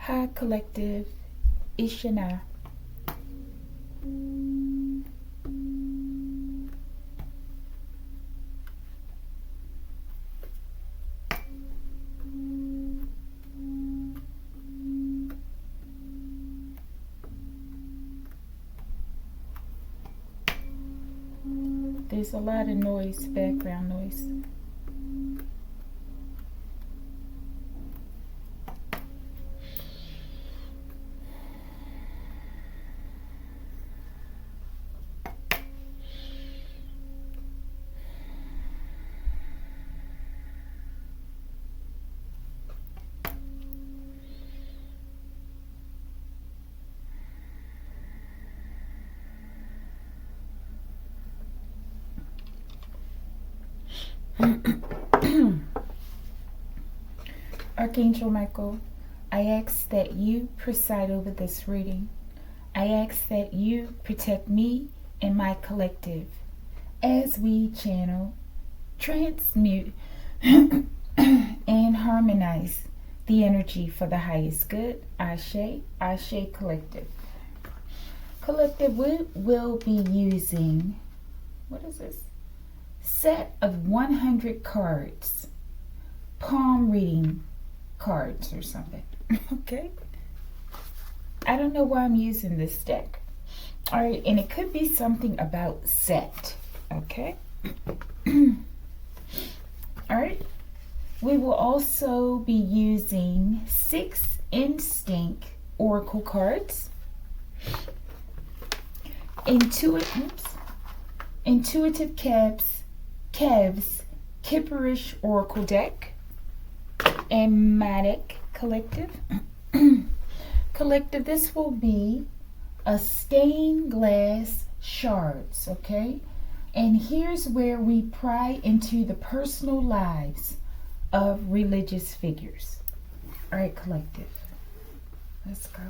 Hi, collective. Ishana. There's a lot of noise, background noise. Archangel Michael, I ask that you preside over this reading. I ask that you protect me and my collective as we channel, transmute, and harmonize the energy for the highest good. Ashe, Ashe Collective. Collective, we will be using, what is this? Set of 100 cards. Palm reading cards or something. Okay? I don't know why I'm using this deck. Alright, and it could be something about set. Okay? Alright. We will also be using 6 instinct oracle cards. Intuitive Kev's Kipperish Oracle deck. And Matic Collective. Collective, this will be a stained glass shards, okay? And here's where we pry into the personal lives of religious figures. All right, collective. Let's go.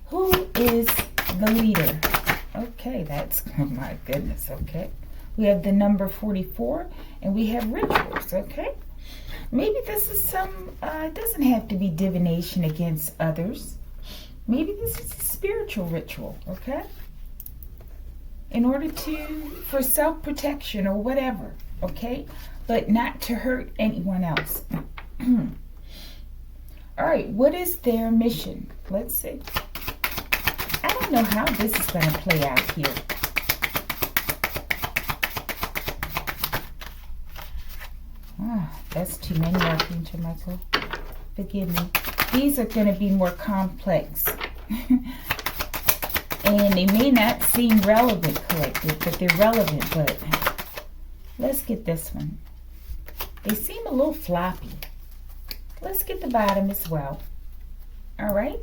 Who is the leader? Okay, that's, oh my goodness, okay. We have the number 44, and we have rituals, okay? Maybe this is some, it doesn't have to be divination against others. Maybe this is a spiritual ritual, okay? In order for self-protection or whatever, okay? But not to hurt anyone else. All right, what is their mission? Let's see. I don't know how this is going to play out here. That's too many, Archangel Michael. Forgive me. These are going to be more complex. And they may not seem relevant, collective, but they're relevant. But let's get this one. They seem a little floppy. Let's get the bottom as well. All right.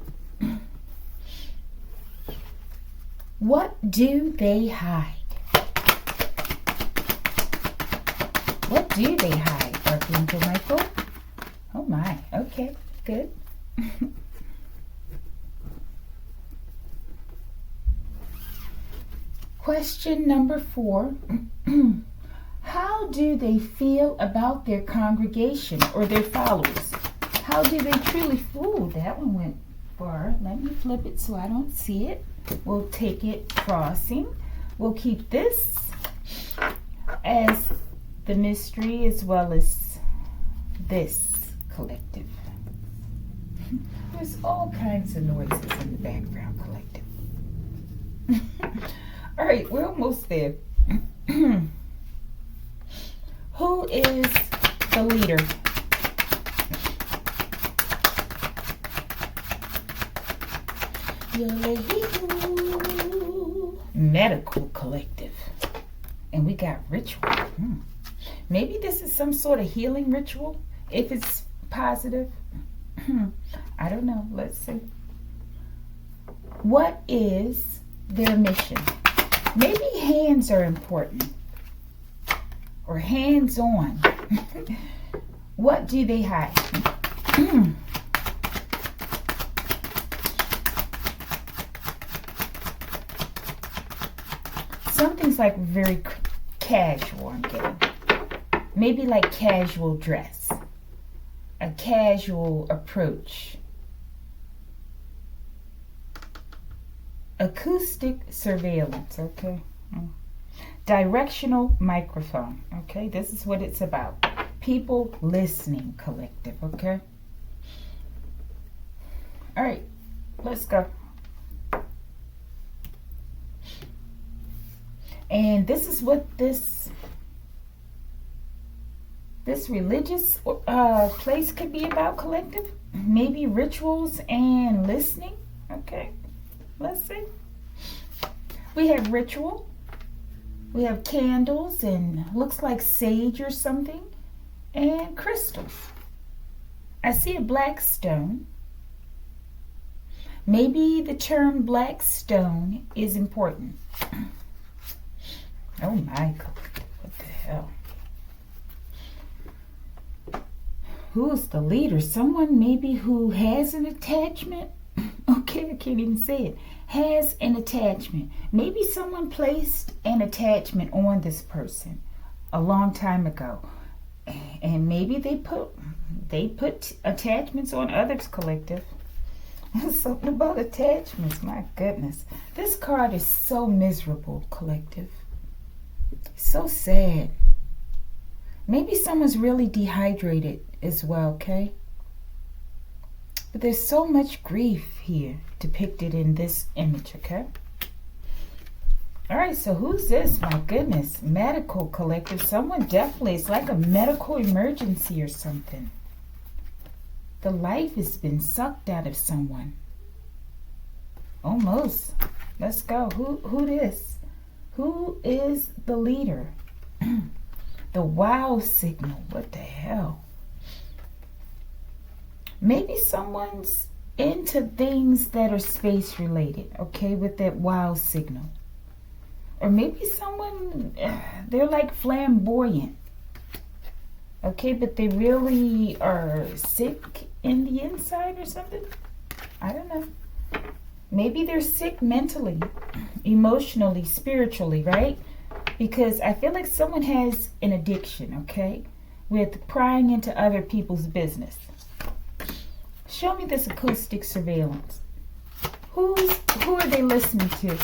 What do they hide? What do they hide, Archangel Michael? Oh my, okay, good. Question number 4. How do they feel about their congregation or their followers? How do they truly feel? That one went far. Let me flip it so I don't see it. We'll take it crossing. We'll keep this as the mystery as well as this collective. There's all kinds of noises in the background, collective. All right, we're almost there. Who is the leader? Medical collective. And we got ritual. Maybe this is some sort of healing ritual, if it's positive. I don't know. Let's see. What is their mission? Maybe hands are important. Or hands-on. What do they hide? Something's like very casual, I'm getting. Maybe like casual dress, a casual approach. Acoustic surveillance, okay? Directional microphone, okay? This is what it's about. People listening collective, okay? All right, let's go. And this is what this religious place could be about, collective. Maybe rituals and listening, okay? Let's see. We have ritual. We have candles and looks like sage or something. And crystals. I see a black stone. Maybe the term black stone is important. Oh my God, what the hell? Who's the leader? Someone maybe who has an attachment. Okay, I can't even say it. Has an attachment. Maybe someone placed an attachment on this person a long time ago. And maybe they put attachments on others, collective. Something about attachments, my goodness. This card is so miserable, collective. So sad. Maybe someone's really dehydrated as well, okay? But there's so much grief here depicted in this image, okay? All right, so who's this? My goodness, medical collective. Someone definitely, it's like a medical emergency or something. The life has been sucked out of someone. Almost. Let's go. Who this? Who is the leader? The wow signal. What the hell? Maybe someone's into things that are space related, okay, with that wow signal. Or maybe someone, they're like flamboyant, okay, but they really are sick in the inside or something. I don't know. Maybe they're sick mentally, emotionally, spiritually, right? Because I feel like someone has an addiction, okay, with prying into other people's business. Show me this acoustic surveillance. Who are they listening to?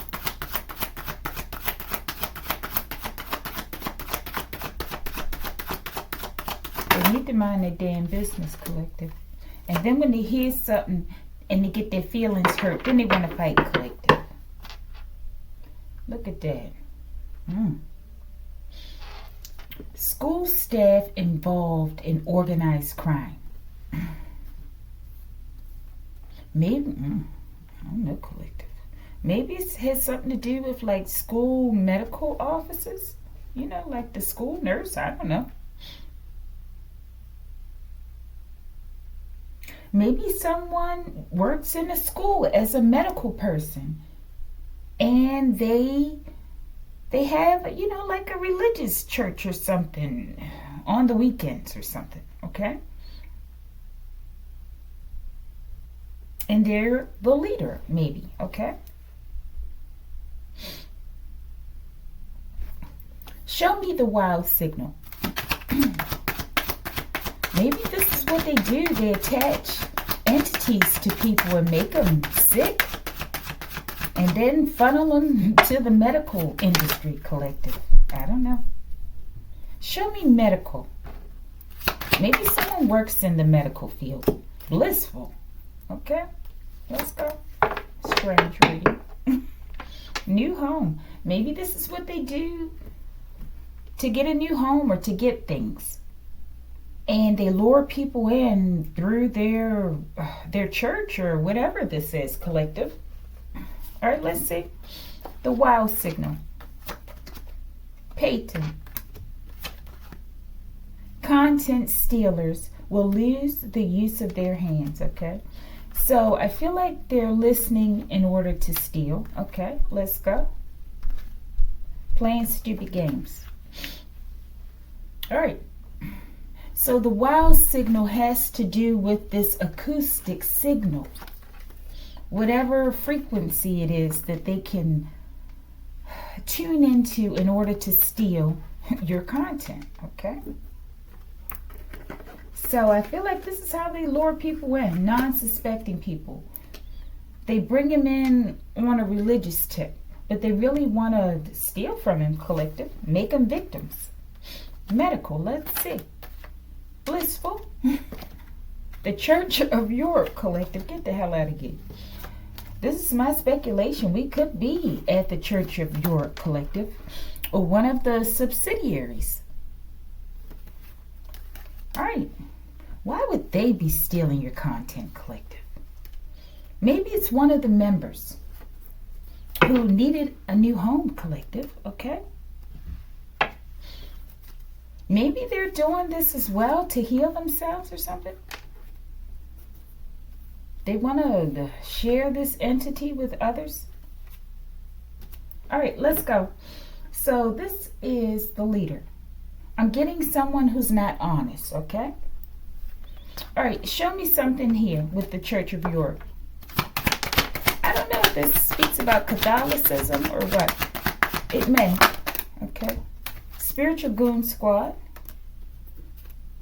They need to mind their damn business, collective. And then when they hear something and they get their feelings hurt, then they want to fight, collective. Look at that. School staff involved in organized crime. Maybe, I don't know, collective. Maybe it has something to do with like school medical officers. You know, like the school nurse. I don't know. Maybe someone works in a school as a medical person. And they have, you know, like a religious church or something on the weekends or something, okay? And they're the leader, maybe, okay? Show me the wow signal. Maybe this is what they do. They attach entities to people and make them sick. And then funnel them to the medical industry, collective. I don't know. Show me medical. Maybe someone works in the medical field. Blissful. Okay, let's go. Strange reading. New home. Maybe this is what they do to get a new home or to get things. And they lure people in through their church or whatever this is, collective. All right, let's see. The wow signal. Peyton. Content stealers will lose the use of their hands, okay? So I feel like they're listening in order to steal. Okay, let's go. Playing stupid games. All right. So the wow signal has to do with this acoustic signal. Whatever frequency it is that they can tune into in order to steal your content, okay? So I feel like this is how they lure people in, non-suspecting people. They bring them in on a religious tip, but they really want to steal from them, collective, make them victims. Medical, let's see. Blissful. The Church of Europe, collective, get the hell out of here. This is my speculation. We could be at the Church of Europe, collective, or one of the subsidiaries. All right. Why would they be stealing your content, collective? Maybe it's one of the members who needed a new home, collective, okay? Maybe they're doing this as well to heal themselves or something. They want to share this entity with others. All right, let's go. So this is the leader. I'm getting someone who's not honest, okay? All right, show me something here with the Church of Europe. I don't know if this speaks about Catholicism or what. It may, okay? Spiritual Goon Squad.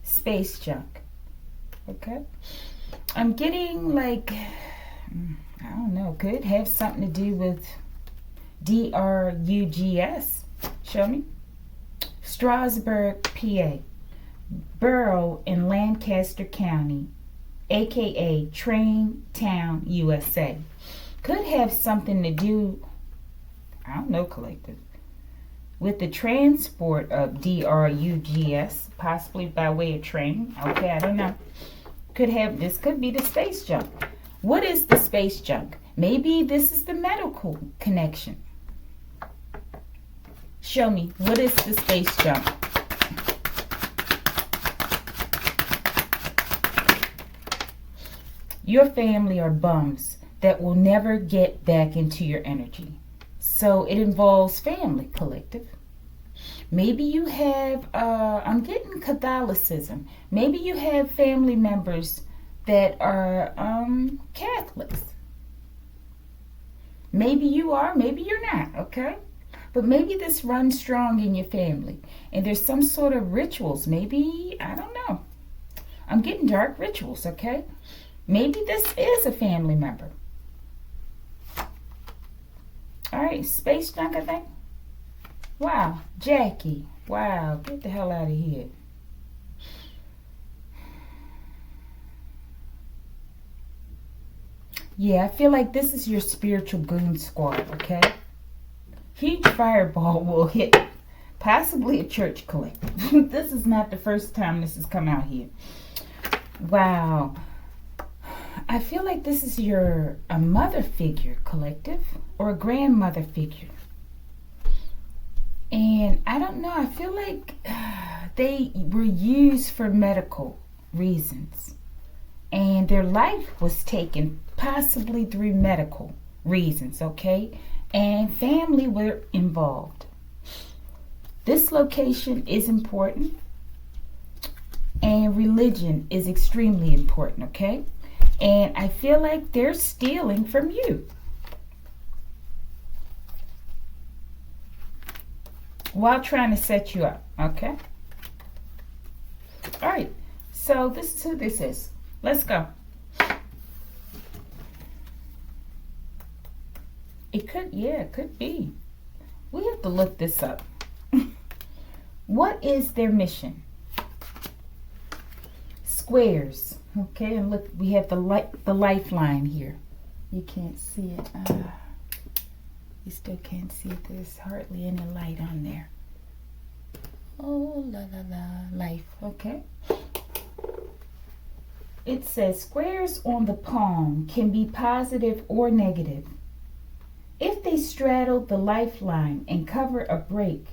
Space junk, okay? I'm getting like, I don't know, could have something to do with DRUGS. Show me. Strasburg, PA. Borough in Lancaster County, aka Train Town, USA. Could have something to do, I don't know, collective, with the transport of DRUGS, possibly by way of train. Okay, I don't know. This could be the space junk. What is the space junk? Maybe this is the medical connection. Show me, what is the space junk? Your family are bums that will never get back into your energy. So it involves family, collective. Maybe you have, I'm getting Catholicism. Maybe you have family members that are Catholics. Maybe you are, maybe you're not, okay? But maybe this runs strong in your family. And there's some sort of rituals. Maybe, I don't know. I'm getting dark rituals, okay? Maybe this is a family member. All right, space junk, I think. Wow, Jackie. Wow, get the hell out of here. Yeah, I feel like this is your spiritual goon squad, okay? Huge fireball will hit possibly a church collective. This is not the first time this has come out here. Wow. I feel like this is a mother figure collective or a grandmother figure. And I don't know, I feel like they were used for medical reasons. And their life was taken possibly through medical reasons, okay? And family were involved. This location is important. And religion is extremely important, okay? And I feel like they're stealing from you. While trying to set you up, okay? All right, so this is who this is. Let's go. It could be. We have to look this up. What is their mission? Squares, okay, and look, we have the lifeline here. You can't see it. You still can't see it. There's hardly any light on there. Oh, la la la, life, okay. It says squares on the palm can be positive or negative. If they straddle the lifeline and cover a break,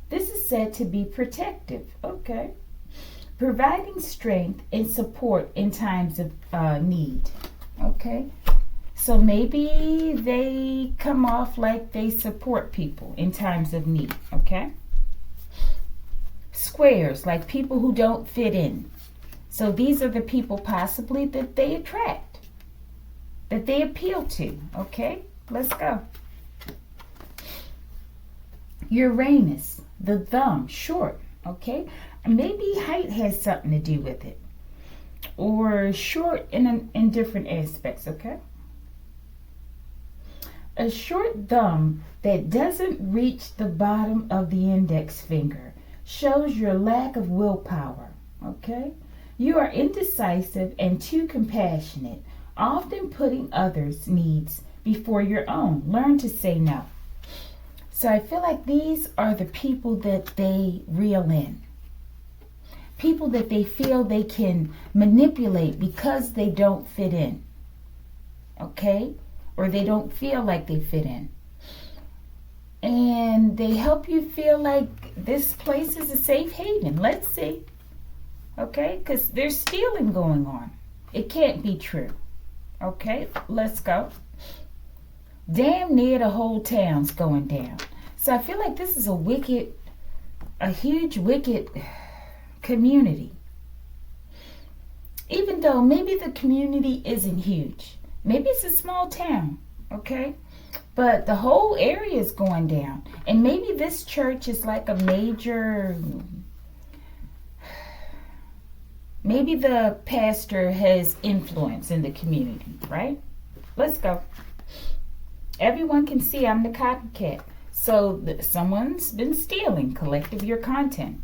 this is said to be protective, okay, providing strength and support in times of need, okay. So maybe they come off like they support people in times of need, okay? Squares, like people who don't fit in. So these are the people possibly that they attract, that they appeal to, okay? Let's go. Uranus, the thumb, short, okay? Maybe height has something to do with it. or short in different aspects, okay? A short thumb that doesn't reach the bottom of the index finger shows your lack of willpower, okay? You are indecisive and too compassionate, often putting others' needs before your own. Learn to say no. So I feel like these are the people that they reel in. People that they feel they can manipulate because they don't fit in, okay? Or they don't feel like they fit in. And they help you feel like this place is a safe haven. Let's see. Okay? Because there's stealing going on. It can't be true. Okay? Let's go. Damn near the whole town's going down. So I feel like this is a huge wicked community. Even though maybe the community isn't huge. Maybe it's a small town, okay? But the whole area is going down. And maybe this church is like a major... Maybe the pastor has influence in the community, right? Let's go. Everyone can see I'm the copycat. So someone's been stealing, collective, your content.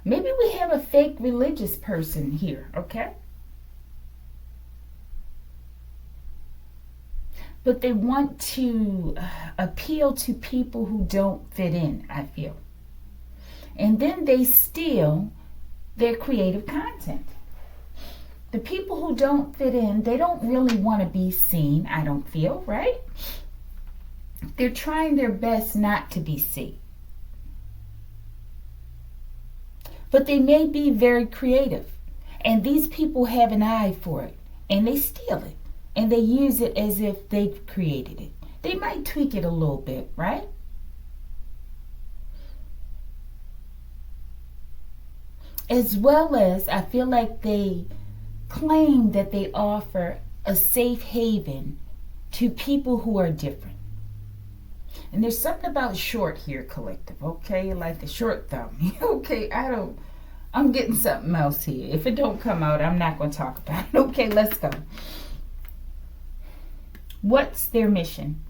Maybe we have a fake religious person here, okay? But they want to appeal to people who don't fit in, I feel. And then they steal their creative content. The people who don't fit in, they don't really want to be seen, I don't feel, right? They're trying their best not to be seen. But they may be very creative. And these people have an eye for it. And they steal it. And they use it as if they've created it. They might tweak it a little bit, right? As well as, I feel like they claim that they offer a safe haven to people who are different. And there's something about short here, collective, okay? Like the short thumb. Okay, I'm getting something else here. If it don't come out, I'm not going to talk about it. Okay, let's go. What's their mission?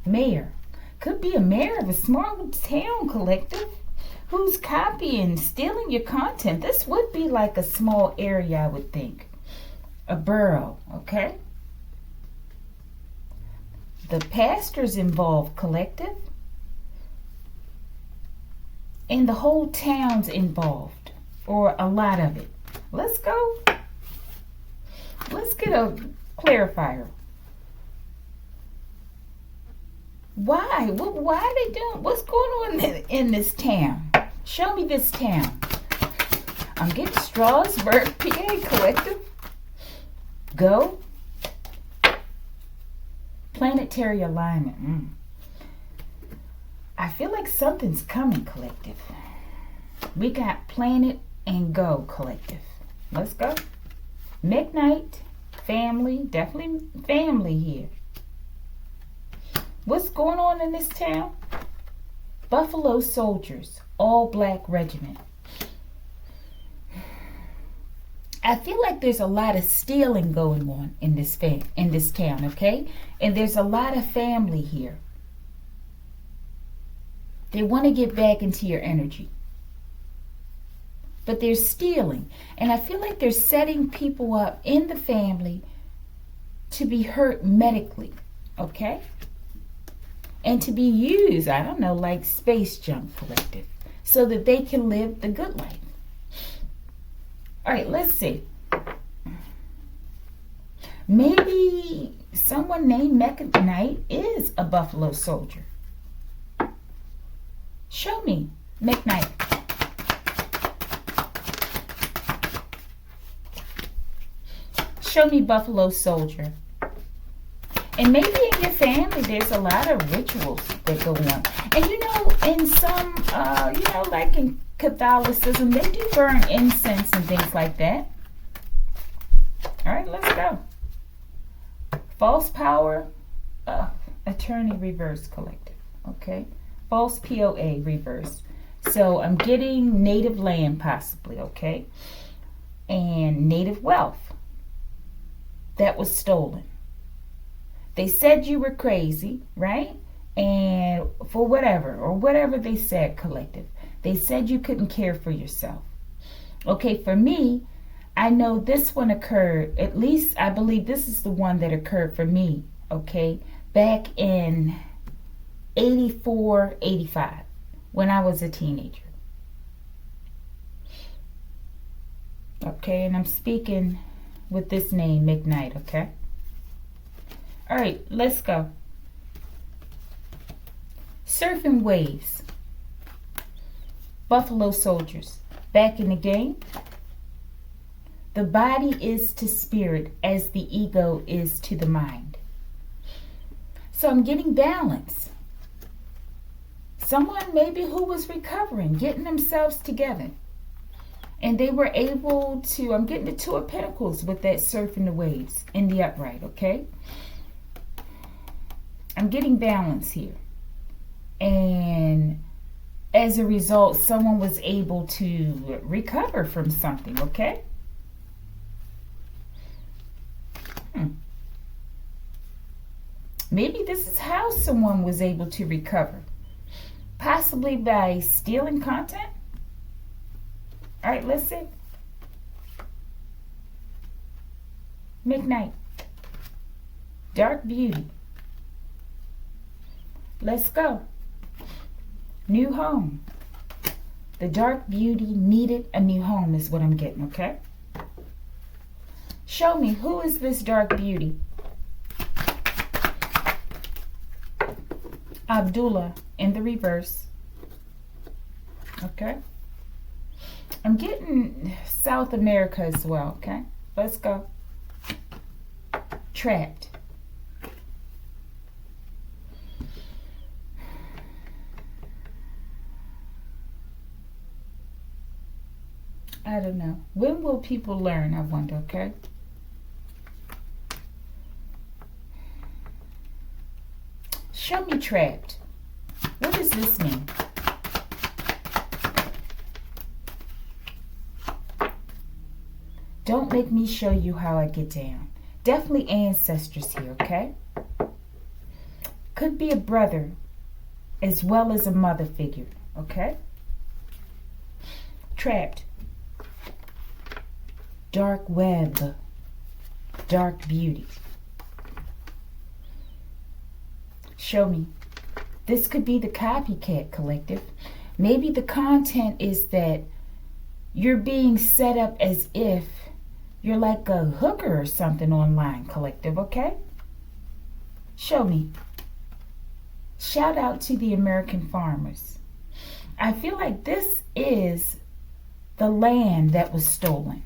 Mayor. Could be a mayor of a small town, collective, who's copying, stealing your content. This would be like a small area, I would think. A borough, okay? The pastor's involved, collective. And the whole town's involved. Or a lot of it. Let's go. Let's get a clarifier. Why? Why are they doing? What's going on in this town? Show me this town. I'm getting Strasbourg, PA, collective. Go. Planetary alignment. I feel like something's coming, collective. We got planet and go, collective. Let's go. Midnight, family, definitely family here. What's going on in this town? Buffalo Soldiers, all black regiment. I feel like there's a lot of stealing going on in this town, okay? And there's a lot of family here. They want to get back into your energy. But they're stealing. And I feel like they're setting people up in the family to be hurt medically, okay? And to be used, I don't know, like space junk, collective, so that they can live the good life. All right, let's see. Maybe someone named Mecca Knight is a Buffalo Soldier. Show me, McKnight. Show me Buffalo Soldier. And maybe in your family, there's a lot of rituals that go on. And you know, in some, like in Catholicism, they do burn incense and things like that. All right, let's go. False power, attorney reverse, collective. Okay. False POA reverse. So I'm getting native land possibly, okay? And native wealth that was stolen. They said you were crazy, right? And for whatever, or whatever they said, collective. They said you couldn't care for yourself. Okay, for me, I know this one occurred, at least I believe this is the one that occurred for me, okay, back in 84, 85, when I was a teenager. Okay, and I'm speaking with this name, McKnight, okay? All right, let's go. Surfing waves. Buffalo soldiers. Back in the game. The body is to spirit as the ego is to the mind. So I'm getting balance. Someone maybe who was recovering, getting themselves together. And they were able to, I'm getting the Two of Pentacles with that surfing the waves in the upright, okay? I'm getting balance here. And as a result, someone was able to recover from something, okay? Maybe this is how someone was able to recover. Possibly by stealing content. All right, let's see. McKnight. Dark beauty. Let's go. New home. The dark beauty needed a new home is what I'm getting, okay? Show me, who is this dark beauty? Abdullah in the reverse. Okay. I'm getting South America as well, okay? Let's go. Trapped. I don't know. When will people learn, I wonder, okay? Show me trapped. What does this mean? Don't make me show you how I get down. Definitely ancestors here, okay? Could be a brother as well as a mother figure, okay? Trapped. Dark web. Dark beauty. Show me. This could be the copycat collective. Maybe the content is that you're being set up as if you're like a hooker or something online, collective, okay? Show me. Shout out to the American farmers. I feel like this is the land that was stolen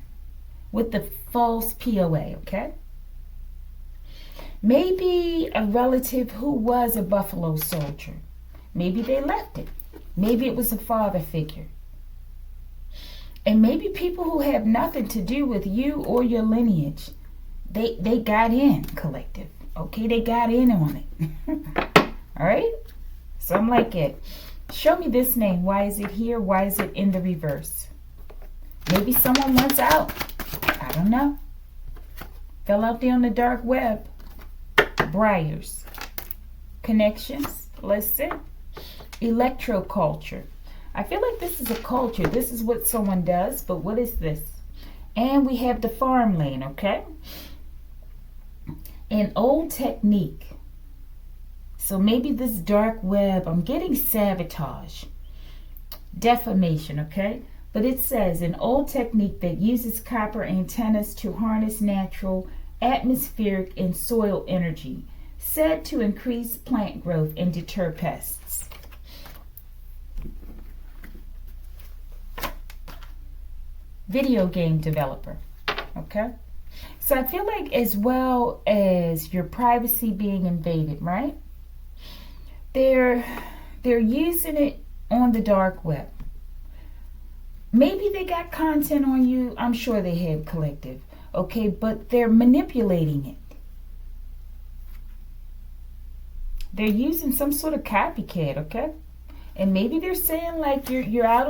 with the false POA, okay? Maybe a relative who was a Buffalo soldier. Maybe they left it. Maybe it was a father figure. And maybe people who have nothing to do with you or your lineage, they got in, collective. Okay, they got in on it. All right? So I'm like it. Show me this name. Why is it here? Why is it in the reverse? Maybe someone wants out. I don't know. Fell out there on the dark web. Briars. Connections. Let's see. Electroculture. I feel like this is a culture. This is what someone does, but what is this? And we have the farmland, okay? An old technique. So maybe this dark web, I'm getting sabotage. Defamation, okay? But it says an old technique that uses copper antennas to harness natural, atmospheric, and soil energy, said to increase plant growth and deter pests. Video game developer, okay? So I feel like as well as your privacy being invaded, right? They're using it on the dark web. Maybe they got content on you. I'm sure they have, collective, okay? But they're manipulating it. They're using some sort of copycat, okay? And maybe they're saying like you're out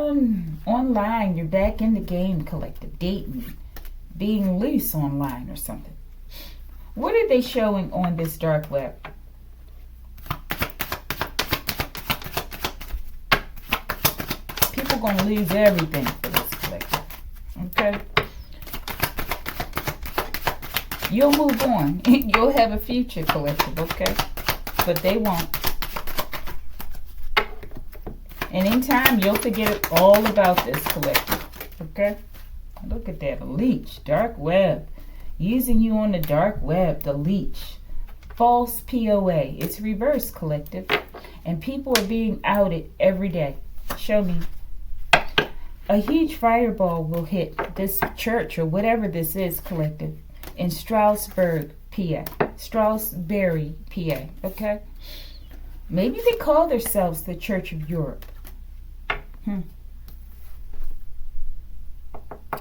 online, you're back in the game, collective, dating, being loose online or something. What are they showing on this dark web? People gonna lose everything for this collective. Okay? You'll move on. You'll have a future, collective, okay? But they won't. And in time, you'll forget all about this, collective. Okay? Look at that. A leech. Dark web. Using you on the dark web. The leech. False POA. It's reverse, collective. And people are being outed every day. Show me. A huge fireball will hit this church or whatever this is, collective, in Stroudsburg, PA. Stroudsbury, PA. Okay? Maybe they call themselves the Church of Europe.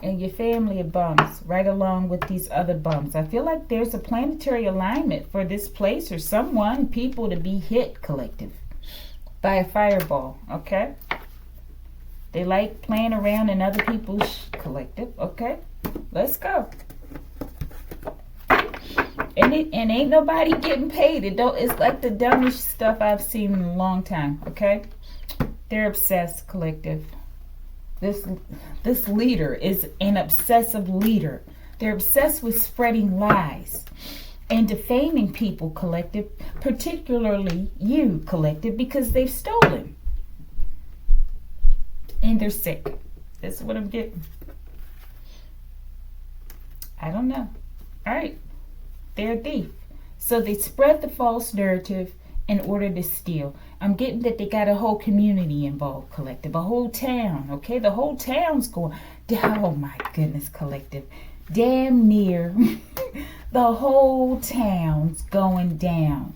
And your family of bums, right along with these other bums. I feel like there's a planetary alignment for this place or someone, people to be hit, collective, by a fireball, okay? They like playing around in other people's collective, okay? Let's go. And ain't nobody getting paid. It's like the dumbest stuff I've seen in a long time, okay? They're obsessed, collective. This leader is an obsessive leader. They're obsessed with spreading lies and defaming people, collective, particularly you, collective, because they've stolen. And they're sick. That's what I'm getting. I don't know. All right. They're a thief. So they spread the false narrative in order to steal. I'm getting that they got a whole community involved, collective. A whole town, okay? The whole town's going, oh my goodness, collective. Damn near the whole town's going down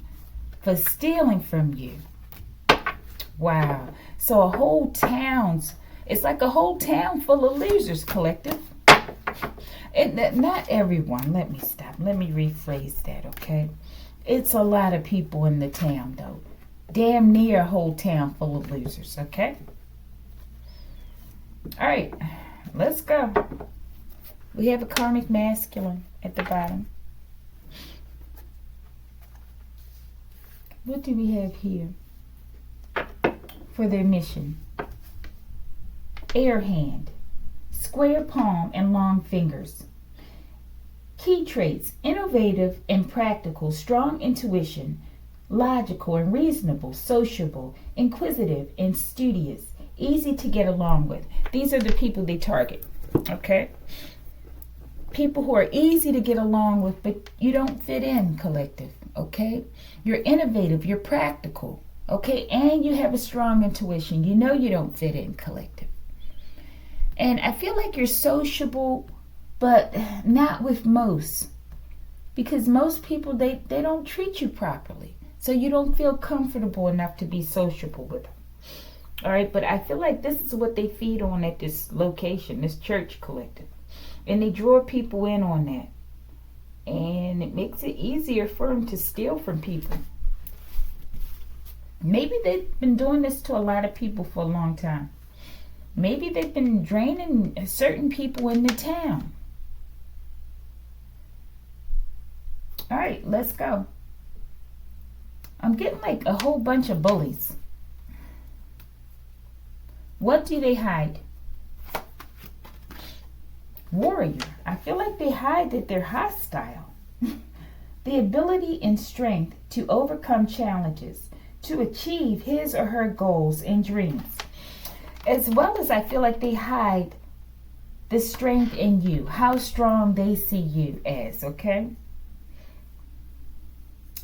for stealing from you. Wow. So a whole town's, it's like a whole town full of losers, collective. And not everyone. Let me stop. Let me rephrase that, okay? It's a lot of people in the town, though. Damn near a whole town full of losers, okay? All right, let's go. We have a karmic masculine at the bottom. What do we have here for their mission? Air hand, square palm and long fingers. Key traits: innovative and practical, strong intuition, logical and reasonable, sociable, inquisitive and studious, easy to get along with. These are the people they target, okay? People who are easy to get along with, but you don't fit in, collective, okay? You're innovative, you're practical, okay? And you have a strong intuition. You know you don't fit in, collective. And I feel like you're sociable, but not with most. Because most people, they don't treat you properly. So you don't feel comfortable enough to be sociable with them. All right, but I feel like this is what they feed on at this location, this church, collective. And they draw people in on that. And it makes it easier for them to steal from people. Maybe they've been doing this to a lot of people for a long time. Maybe they've been draining certain people in the town. All right, let's go. I'm getting like a whole bunch of bullies. What do they hide? Warrior. I feel like they hide that they're hostile. The ability and strength to overcome challenges, to achieve his or her goals and dreams. As well as I feel like they hide the strength in you, how strong they see you as, okay?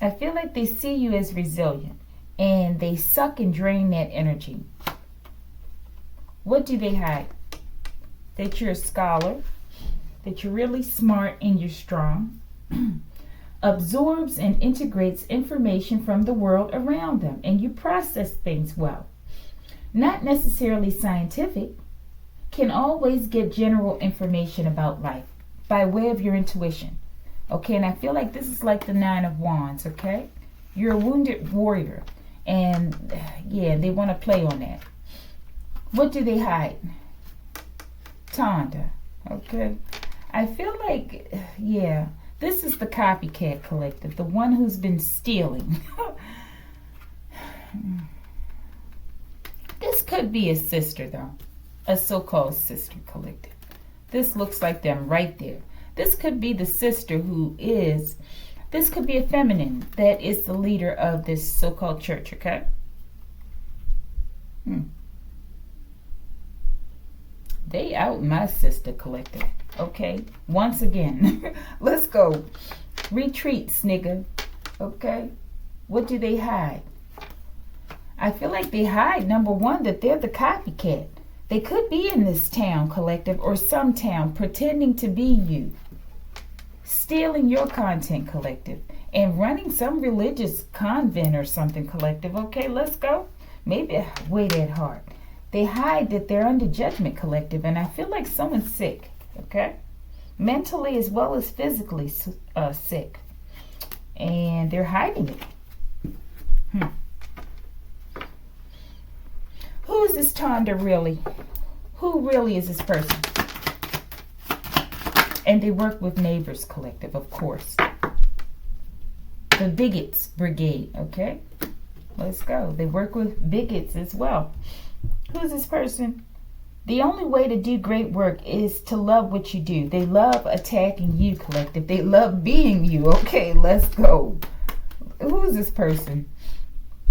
I feel like they see you as resilient and they suck and drain that energy. What do they hide? That you're a scholar, that you're really smart and you're strong, absorbs and integrates information from the world around them, and you process things well. Not necessarily scientific, can always get general information about life by way of your intuition. Okay, and I feel like this is like the Nine of Wands, okay? You're a wounded warrior, And yeah, they want to play on that. What do they hide? Tonda. Okay. I feel like, yeah, this is the copycat collective, the one who's been stealing. This could be a sister, though, a so-called sister collective. This looks like them right there. This could be the sister who is, this could be a feminine that is the leader of this so-called church, okay? They out my sister collective, okay? Once again, let's go. Retreats, nigga, okay? What do they hide? I feel like they hide, number one, that they're the copycat. They could be in this town collective or some town pretending to be you, stealing your content collective, and running some religious convent or something collective. Okay, let's go. Maybe way that hard. They hide that they're under judgment collective, and I feel like someone's sick, okay? Mentally as well as physically sick. And they're hiding it. Who is this Tonda really? Who really is this person? And they work with Neighbors Collective, of course. The Bigots Brigade, okay? Let's go. They work with bigots as well. Who's this person? The only way to do great work is to love what you do. They love attacking you, collective. They love being you. Okay, let's go. Who's this person?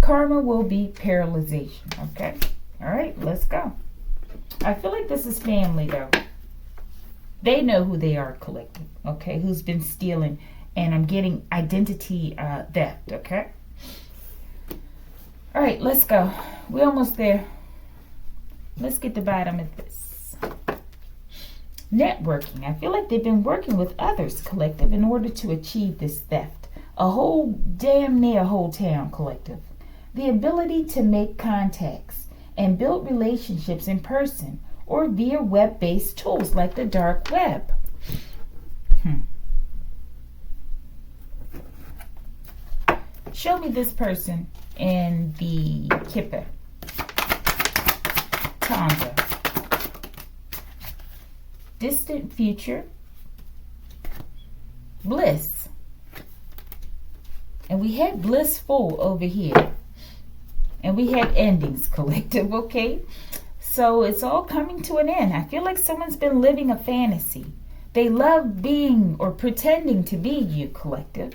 Karma will be paralyzation, okay? All right, let's go. I feel like this is family, though. They know who they are, collective, okay? Who's been stealing, and I'm getting identity theft, okay? All right, let's go. We're almost there. Let's get the bottom of this. Networking. I feel like they've been working with others, collective, in order to achieve this theft. A whole, damn near whole town, collective. The ability to make contacts and build relationships in person or via web-based tools like the dark web. Show me this person in the Kippa. Tonda. Distant future. Bliss. And we had blissful over here. And we had endings, collective, okay? So it's all coming to an end. I feel like someone's been living a fantasy. They love being or pretending to be you, collective.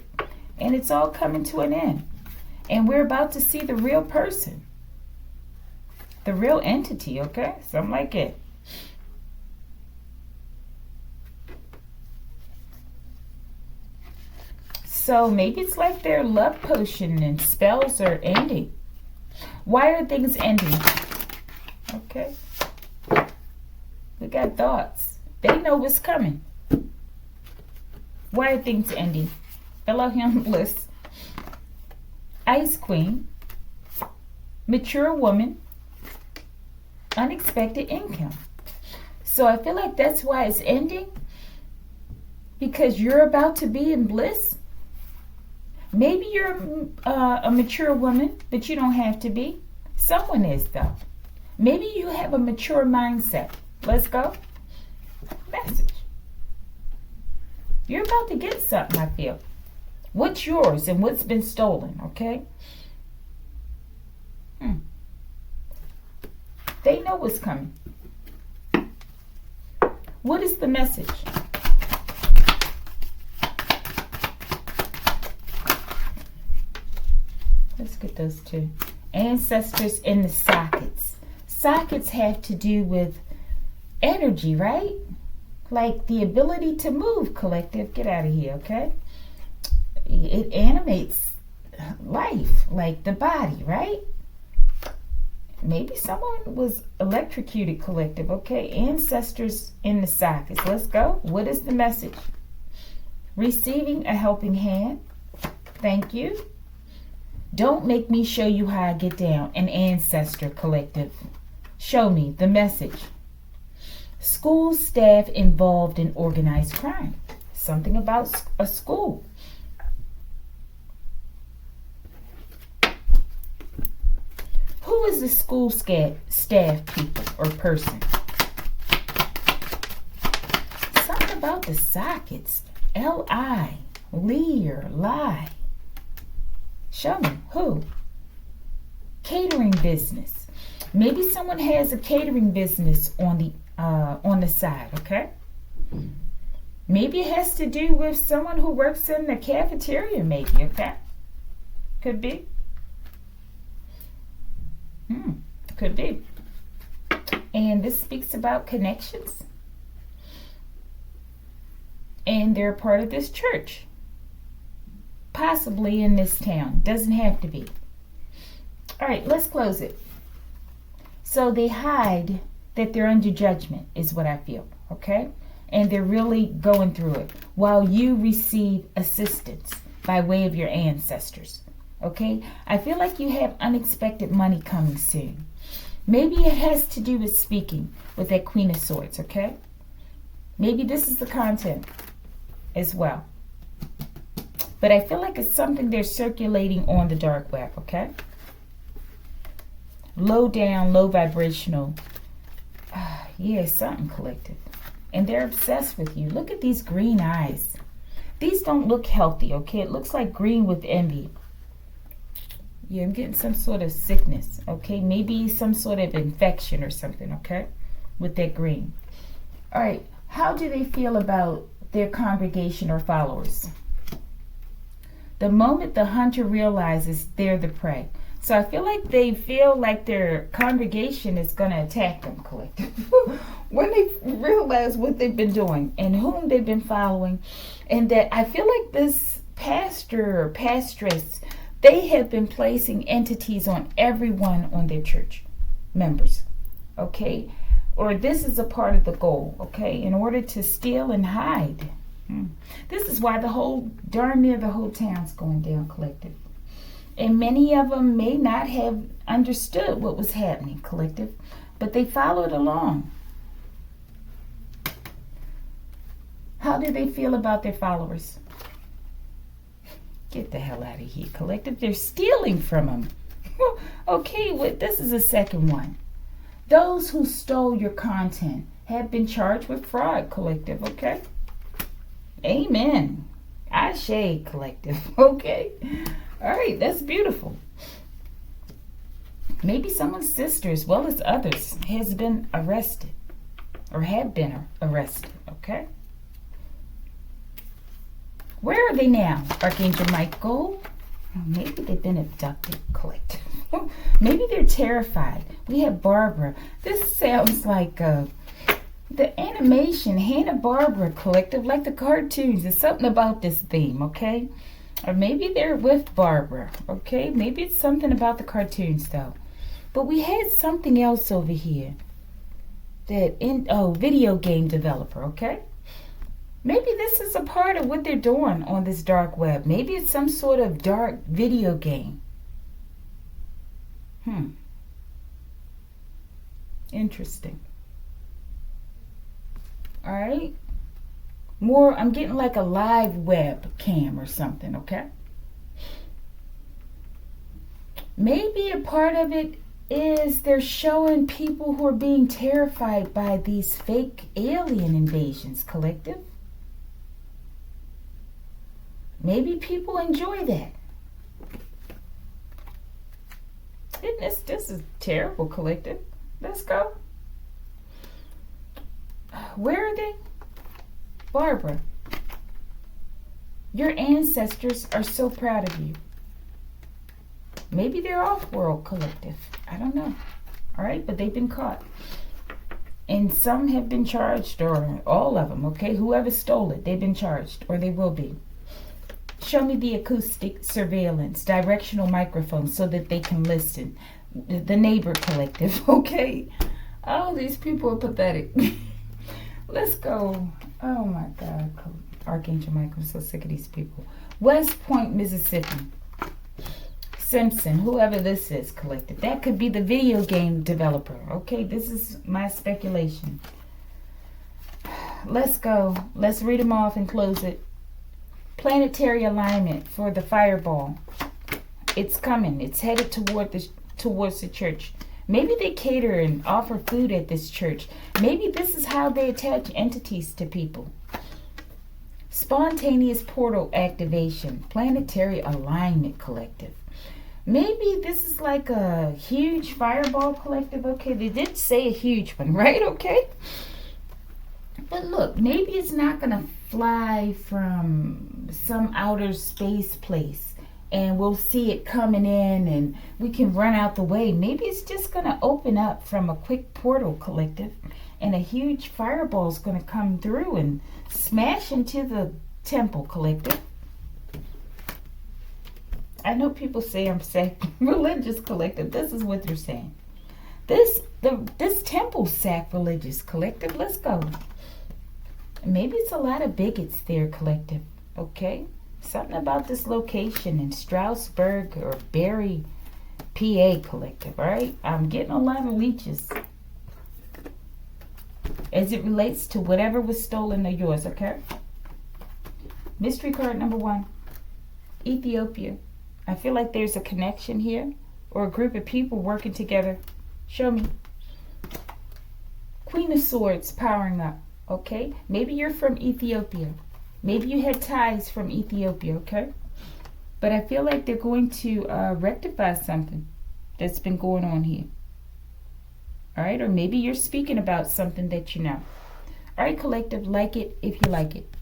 And it's all coming to an end. And we're about to see the real person. The real entity, okay? Something like it. So maybe it's like their love potion and spells are ending. Why are things ending? Okay. We got thoughts. They know what's coming. Why are things ending? Elohim Bliss. Ice Queen. Mature woman. Unexpected income. So I feel like that's why it's ending. Because you're about to be in bliss. Maybe you're a mature woman, but you don't have to be. Someone is, though. Maybe you have a mature mindset. Let's go. Message. You're about to get something, I feel. What's yours and what's been stolen, okay? They know what's coming. What is the message? Let's get those two. Ancestors in the sockets. Sockets have to do with energy, right? Like the ability to move, collective. Get out of here, okay? It animates life, like the body, right? Maybe someone was electrocuted, collective, okay? Ancestors in the sockets. Let's go. What is the message? Receiving a helping hand. Thank you. Don't make me show you how I get down. An ancestor, collective. Show me the message. School staff involved in organized crime. Something about a school. Who is the school staff people or person? Something about the sockets. L-I. Lee or lie. Show me. Who? Catering business. Maybe someone has a catering business on the side, okay? Maybe it has to do with someone who works in the cafeteria, maybe, okay? Could be. Could be. And this speaks about connections. And they're part of this church. Possibly in this town. Doesn't have to be. All right, let's close it. So they hide that they're under judgment is what I feel, okay? And they're really going through it while you receive assistance by way of your ancestors, okay? I feel like you have unexpected money coming soon. Maybe it has to do with speaking with that Queen of Swords, okay? Maybe this is the content as well. But I feel like it's something they're circulating on the dark web, okay? Low down, low vibrational. Yeah, something collective. And they're obsessed with you. Look at these green eyes. These don't look healthy, okay? It looks like green with envy. Yeah, I'm getting some sort of sickness, okay? Maybe some sort of infection or something, okay? With that green. All right, how do they feel about their congregation or followers? The moment the hunter realizes they're the prey. So I feel like they feel like their congregation is going to attack them, collective. When they realize what they've been doing and whom they've been following. And that I feel like this pastor or pastress, they have been placing entities on everyone on their church members. Okay? Or this is a part of the goal. Okay? In order to steal and hide. This is why darn near the whole town's going down, collective. And many of them may not have understood what was happening, collective, but they followed along. How do they feel about their followers? Get the hell out of here, collective. They're stealing from them. Okay, well, this is the second one. Those who stole your content have been charged with fraud, collective, okay? Amen. Ashe, collective, okay? All right, that's beautiful. Maybe someone's sister, as well as others, has been arrested or have been arrested, okay? Where are they now, Archangel Michael? Maybe they've been abducted, collective. Maybe they're terrified. We have Barbara. This sounds like the animation, Hanna-Barbera, collective, like the cartoons. There's something about this theme, okay? Or maybe they're with Barbara, okay? Maybe it's something about the cartoons, though. But we had something else over here. Video game developer, okay? Maybe this is a part of what they're doing on this dark web. Maybe it's some sort of dark video game. Interesting. All right. More, I'm getting like a live web cam or something, okay? Maybe a part of it is they're showing people who are being terrified by these fake alien invasions, collective. Maybe people enjoy that. This is terrible, collective. Let's go. Where are they? Barbara, your ancestors are so proud of you. Maybe they're off-world, collective. I don't know. All right, but they've been caught. And some have been charged, or all of them, okay? Whoever stole it, they've been charged, or they will be. Show me the acoustic surveillance, directional microphone, so that they can listen. The neighbor collective, okay? Oh, these people are pathetic. Let's go. Oh, my God. Archangel Michael, I'm so sick of these people. West Point, Mississippi. Simpson, whoever this is, collective. That could be the video game developer. Okay, this is my speculation. Let's go. Let's read them off and close it. Planetary alignment for the fireball. It's coming. It's headed toward the towards the church. Maybe they cater and offer food at this church. Maybe this is how they attach entities to people. Spontaneous portal activation, planetary alignment collective. Maybe this is like a huge fireball collective. Okay, they did say a huge one, right? Okay. But look, maybe it's not going to fly from some outer space place and we'll see it coming in and we can run out the way. Maybe it's just going to open up from a quick portal collective and a huge fireball is going to come through and smash into the temple collective. I know people say I'm sacrilegious collective. This is what they're saying. This temple sacrilegious collective. Let's go. Maybe it's a lot of bigots there, collective. Okay? Something about this location in Strasbourg or Barry, PA collective. All right? I'm getting a lot of leeches as it relates to whatever was stolen of yours. Okay? Mystery card number 1. Ethiopia. I feel like there's a connection here or a group of people working together. Show me. Queen of Swords powering up. Okay, maybe you're from Ethiopia. Maybe you had ties from Ethiopia, okay? But I feel like they're going to rectify something that's been going on here. All right, or maybe you're speaking about something that you know. All right, collective, like it if you like it.